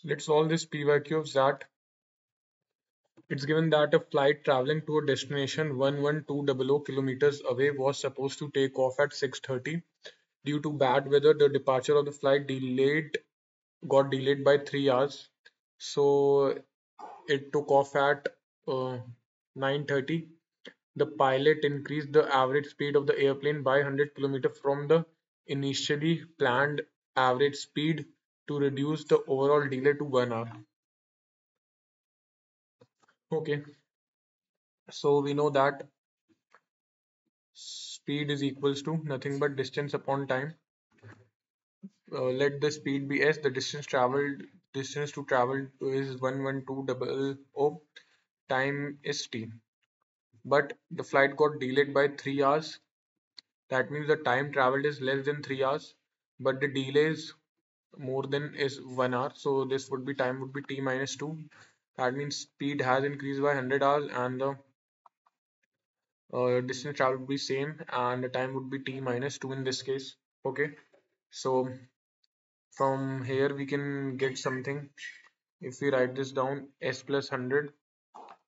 Let's solve this PYQ of XAT. It's given that a flight traveling to a destination 11200 kilometers away was supposed to take off at 6:30. Due to bad weather, the departure of the flight got delayed by 3 hours. So it took off at 9:30. The pilot increased the average speed of the airplane by 100 kilometers from the initially planned average speed to reduce the overall delay to 1 hour. Okay, so we know that speed is equals to nothing but distance upon time. Let the speed be s. The distance to travel is 11200. Time is t. But the flight got delayed by 3 hours. That means the time traveled is less than 3 hours, but the delay is more than is 1 hour. So this would be time would be t minus 2. That means speed has increased by 100 hours and the distance traveled would be same and the time would be t minus 2 in this case. Okay, so from here we can get something. If we write this down, s plus 100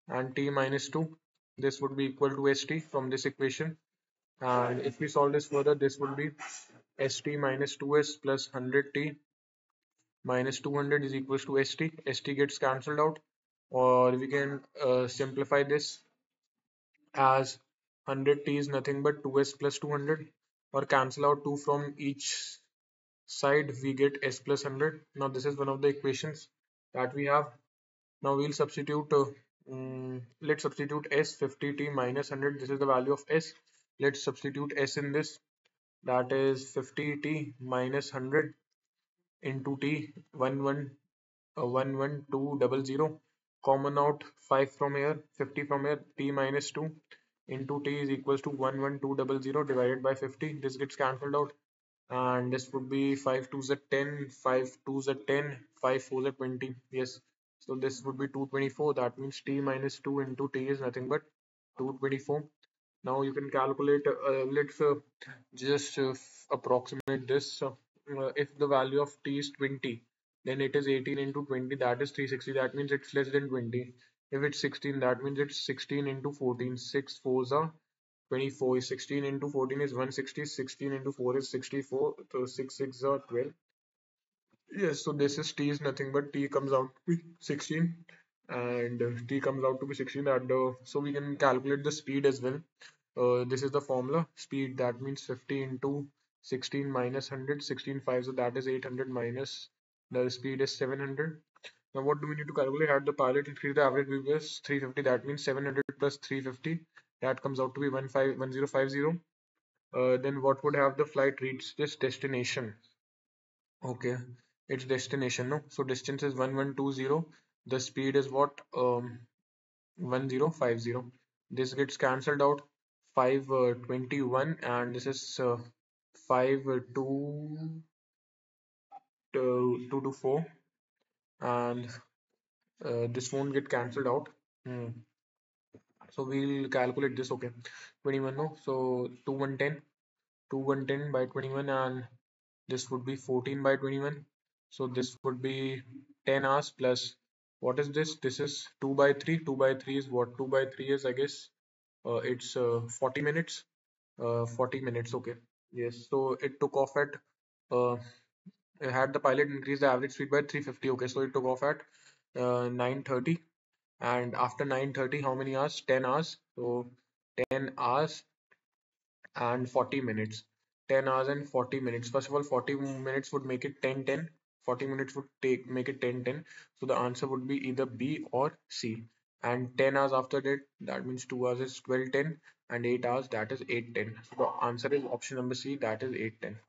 and t minus 2, this would be equal to st from this equation. And if we solve this further, this would be st minus 2s plus 100t minus 200 is equals to st. St gets cancelled out, or we can simplify this as 100t is nothing but 2s plus 200, or cancel out 2 from each side, we get s plus 100. Now this is one of the equations that we have. Now we'll substitute, let's substitute s 50t minus 100. This is the value of s. Let's substitute s in this. That is 50t minus 100 into t 11200. Common out 5 from here, 50 from here, t minus 2 into t is equals to 11200 divided by 50. This gets cancelled out and this would be 5 2s are 10, 5 2s are 10, 5 4s are 20. Yes, so this would be 224. That means t minus 2 into t is nothing but 224. Now you can calculate, let's just approximate this. If the value of t is 20, then it is 18 into 20, that is 360. That means it's less than 20. If it's 16, that means it's 16 into 14. 6 4s are 24. 16 into 14 is 160. 16 into 4 is 64. So 6 6 are 12. Yes, so this is t is nothing but t comes out to be 16 and t comes out to be 16 and so we can calculate the speed as well. This is the formula speed, that means 50 into 16 minus 100, 16 5, so that is 800 minus the speed is 700. Now what do we need to calculate? Had the pilot increase the average speed was 350, that means 700 plus 350, that comes out to be 1050. Then what would have the flight reach this destination? Okay, its destination, no? So distance is 1120. The speed is what? 1050. This gets cancelled out. 521 and this is 5 2 to 4 and this won't get cancelled out. So we'll calculate this. Okay, 21, no? So 2110 by 21 and this would be 14 by 21. So this would be 10 hours plus what is this? This is 2 by 3. 2 by 3 is what? 2 by 3 is, I guess, it's 40 minutes. 40 minutes, okay. Yes, so it took off at, uh, had the pilot increased the average speed by 350. Okay, so it took off at 9:30. And after 9:30, how many hours? 10 hours. So 10 hours and 40 minutes. 10 hours and 40 minutes. First of all, 40 minutes would make it 10:10. 40 minutes would make it 10:10. So the answer would be either B or C. And 10 hours after that, that means 2 hours is 12:10 and 8 hours, that is 8:10. So the answer is option number C, that is 8:10.